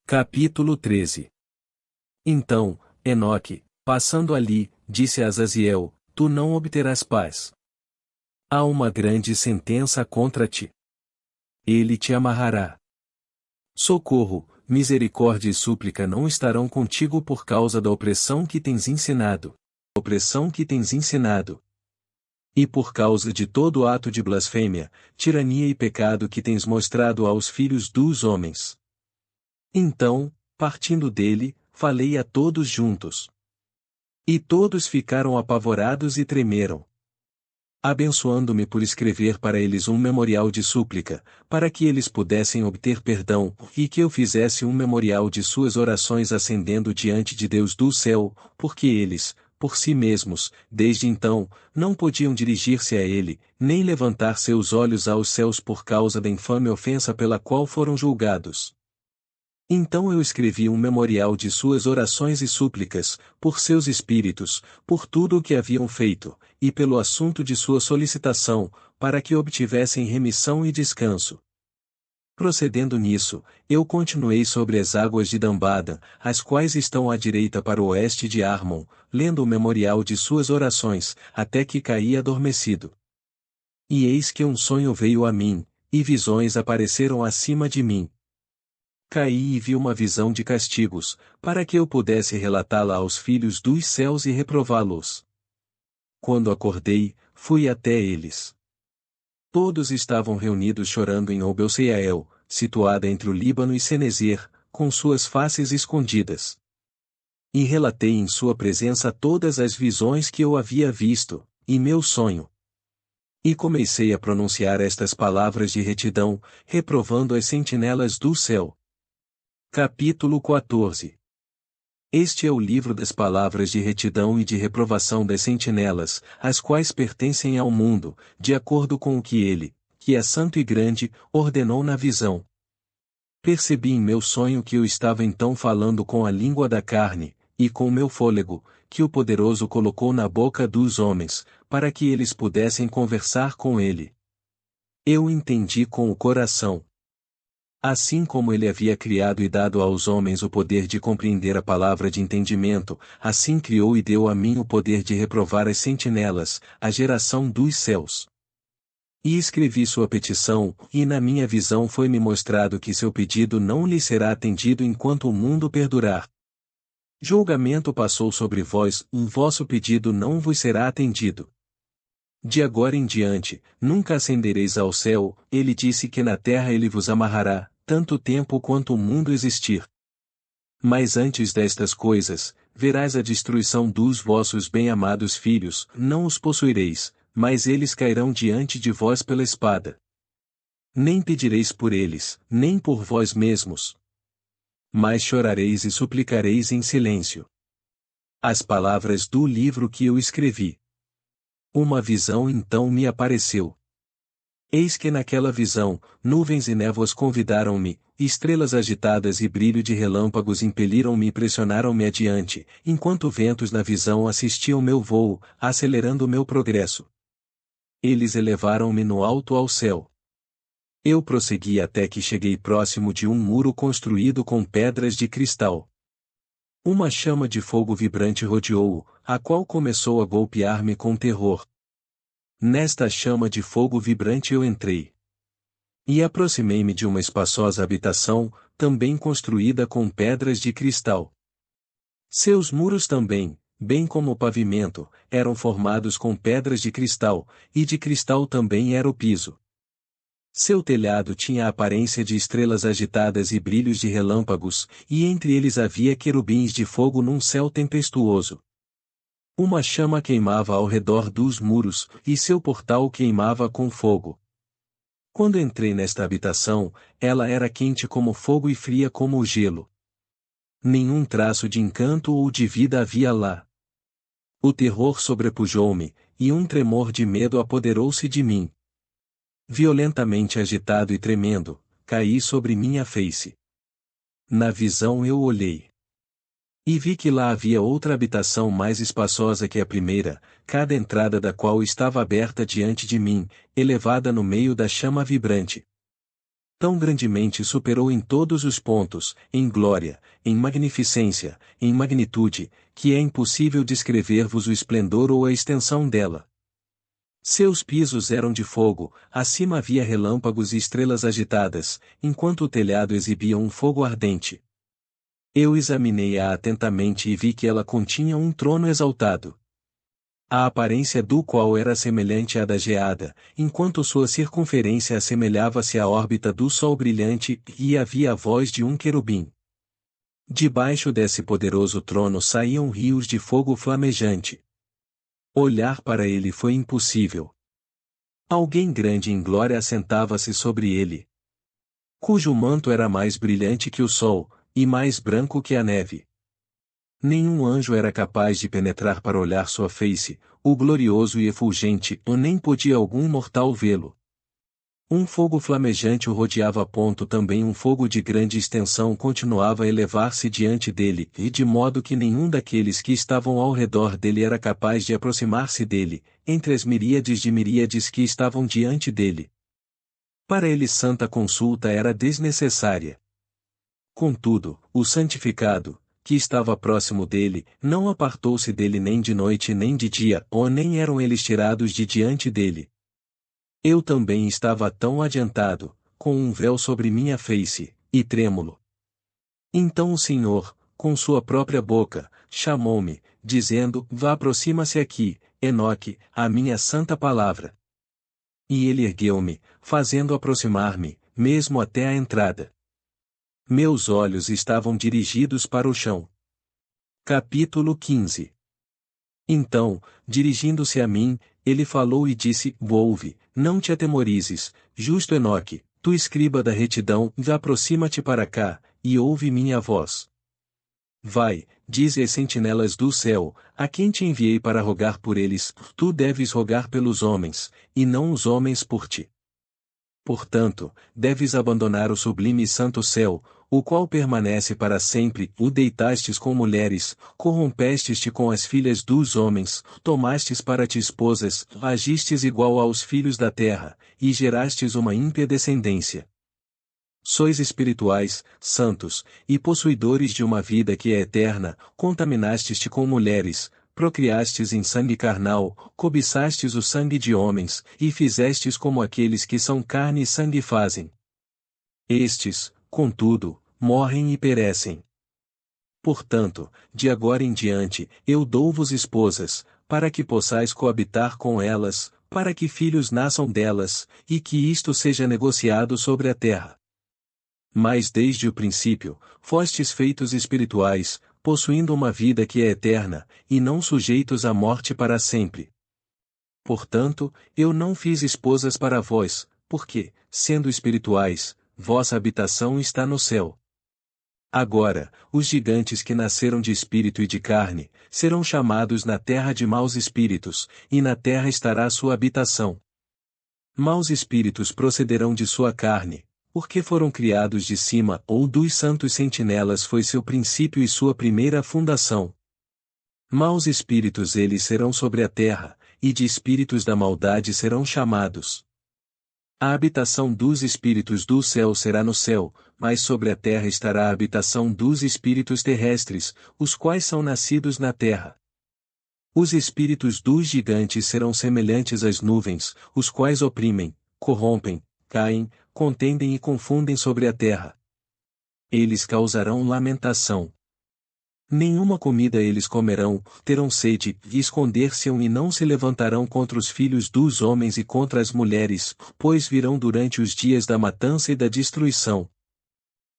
Capítulo 13. Então, Enoque, passando ali, disse a Azaziel: Tu não obterás paz. Há uma grande sentença contra ti. Ele te amarrará. Socorro, misericórdia e súplica não estarão contigo por causa da opressão que tens ensinado. E por causa de todo ato de blasfêmia, tirania e pecado que tens mostrado aos filhos dos homens. Então, partindo dele, falei a todos juntos. E todos ficaram apavorados e tremeram. Abençoando-me por escrever para eles um memorial de súplica, para que eles pudessem obter perdão, e que eu fizesse um memorial de suas orações ascendendo diante de Deus do céu, porque eles, por si mesmos, desde então, não podiam dirigir-se a ele, nem levantar seus olhos aos céus por causa da infame ofensa pela qual foram julgados. Então eu escrevi um memorial de suas orações e súplicas, por seus espíritos, por tudo o que haviam feito, e pelo assunto de sua solicitação, para que obtivessem remissão e descanso. Procedendo nisso, eu continuei sobre as águas de Dambada, as quais estão à direita para o oeste de Armon, lendo o memorial de suas orações, até que caí adormecido. E eis que um sonho veio a mim, e visões apareceram acima de mim. Caí e vi uma visão de castigos, para que eu pudesse relatá-la aos filhos dos céus e reprová-los. Quando acordei, fui até eles. Todos estavam reunidos chorando em Obel-Seiael, situada entre o Líbano e Cenezer, com suas faces escondidas. E relatei em sua presença todas as visões que eu havia visto, e meu sonho. E comecei a pronunciar estas palavras de retidão, reprovando as sentinelas do céu. Capítulo 14. Este é o livro das palavras de retidão e de reprovação das sentinelas, as quais pertencem ao mundo, de acordo com o que ele, que é santo e grande, ordenou na visão. Percebi em meu sonho que eu estava então falando com a língua da carne, e com meu fôlego, que o poderoso colocou na boca dos homens, para que eles pudessem conversar com ele. Eu entendi com o coração. Assim como ele havia criado e dado aos homens o poder de compreender a palavra de entendimento, assim criou e deu a mim o poder de reprovar as sentinelas, a geração dos céus. E escrevi sua petição, e na minha visão foi-me mostrado que seu pedido não lhe será atendido enquanto o mundo perdurar. Julgamento passou sobre vós, o vosso pedido não vos será atendido. De agora em diante, nunca ascendereis ao céu, ele disse que na terra ele vos amarrará, tanto tempo quanto o mundo existir. Mas antes destas coisas, verás a destruição dos vossos bem-amados filhos, não os possuireis, mas eles cairão diante de vós pela espada. Nem pedireis por eles, nem por vós mesmos. Mas chorareis e suplicareis em silêncio. As palavras do livro que eu escrevi. Uma visão então me apareceu. Eis que naquela visão, nuvens e névoas convidaram-me, estrelas agitadas e brilho de relâmpagos impeliram-me e pressionaram-me adiante, enquanto ventos na visão assistiam meu voo, acelerando meu progresso. Eles elevaram-me no alto ao céu. Eu prossegui até que cheguei próximo de um muro construído com pedras de cristal. Uma chama de fogo vibrante rodeou-o, a qual começou a golpear-me com terror. Nesta chama de fogo vibrante eu entrei. E aproximei-me de uma espaçosa habitação, também construída com pedras de cristal. Seus muros também, bem como o pavimento, eram formados com pedras de cristal, e de cristal também era o piso. Seu telhado tinha a aparência de estrelas agitadas e brilhos de relâmpagos, e entre eles havia querubins de fogo num céu tempestuoso. Uma chama queimava ao redor dos muros, e seu portal queimava com fogo. Quando entrei nesta habitação, ela era quente como fogo e fria como o gelo. Nenhum traço de encanto ou de vida havia lá. O terror sobrepujou-me, e um tremor de medo apoderou-se de mim. Violentamente agitado e tremendo, caí sobre minha face. Na visão eu olhei. E vi que lá havia outra habitação mais espaçosa que a primeira, cada entrada da qual estava aberta diante de mim, elevada no meio da chama vibrante. Tão grandemente superou em todos os pontos, em glória, em magnificência, em magnitude, que é impossível descrever-vos o esplendor ou a extensão dela. Seus pisos eram de fogo, acima havia relâmpagos e estrelas agitadas, enquanto o telhado exibia um fogo ardente. Eu examinei-a atentamente e vi que ela continha um trono exaltado, a aparência do qual era semelhante à da geada, enquanto sua circunferência assemelhava-se à órbita do Sol brilhante, e havia a voz de um querubim. Debaixo desse poderoso trono saíam rios de fogo flamejante. Olhar para ele foi impossível. Alguém grande em glória assentava-se sobre ele, cujo manto era mais brilhante que o sol, e mais branco que a neve. Nenhum anjo era capaz de penetrar para olhar sua face, o glorioso e efulgente, ou nem podia algum mortal vê-lo. Um fogo flamejante o rodeava a ponto também um fogo de grande extensão continuava a elevar-se diante dele, e de modo que nenhum daqueles que estavam ao redor dele era capaz de aproximar-se dele, entre as miríades de miríades que estavam diante dele. Para ele santa consulta era desnecessária. Contudo, o santificado, que estava próximo dele, não apartou-se dele nem de noite nem de dia, ou nem eram eles tirados de diante dele. Eu também estava tão adiantado, com um véu sobre minha face, e trêmulo. Então o Senhor, com sua própria boca, chamou-me, dizendo: Vá, aproxima-se aqui, Enoque, a minha santa palavra. E ele ergueu-me, fazendo aproximar-me, mesmo até a entrada. Meus olhos estavam dirigidos para o chão. Capítulo 15. Então, dirigindo-se a mim, ele falou e disse: Ouve, não te atemorizes, justo Enoque, tu escriba da retidão, aproxima-te para cá, e ouve minha voz. Vai, dize às sentinelas do céu, a quem te enviei para rogar por eles, tu deves rogar pelos homens, e não os homens por ti. Portanto, deves abandonar o sublime e santo céu, o qual permanece para sempre, o deitastes com mulheres, corrompestes-te com as filhas dos homens, tomastes para ti esposas, agistes igual aos filhos da terra, e gerastes uma ímpia descendência. Sois espirituais, santos, e possuidores de uma vida que é eterna, contaminastes-te com mulheres, procriastes em sangue carnal, cobiçastes o sangue de homens, e fizestes como aqueles que são carne e sangue fazem. Estes, contudo, morrem e perecem. Portanto, de agora em diante, eu dou-vos esposas, para que possais coabitar com elas, para que filhos nasçam delas, e que isto seja negociado sobre a terra. Mas desde o princípio, fostes feitos espirituais, possuindo uma vida que é eterna, e não sujeitos à morte para sempre. Portanto, eu não fiz esposas para vós, porque, sendo espirituais, vossa habitação está no céu. Agora, os gigantes que nasceram de espírito e de carne, serão chamados na terra de maus espíritos, e na terra estará sua habitação. Maus espíritos procederão de sua carne, porque foram criados de cima, ou dos santos sentinelas foi seu princípio e sua primeira fundação. Maus espíritos eles serão sobre a terra, e de espíritos da maldade serão chamados. A habitação dos espíritos do céu será no céu, mas sobre a terra estará a habitação dos espíritos terrestres, os quais são nascidos na terra. Os espíritos dos gigantes serão semelhantes às nuvens, os quais oprimem, corrompem, caem, contendem e confundem sobre a terra. Eles causarão lamentação. Nenhuma comida eles comerão, terão sede, e esconder-se-ão e não se levantarão contra os filhos dos homens e contra as mulheres, pois virão durante os dias da matança e da destruição,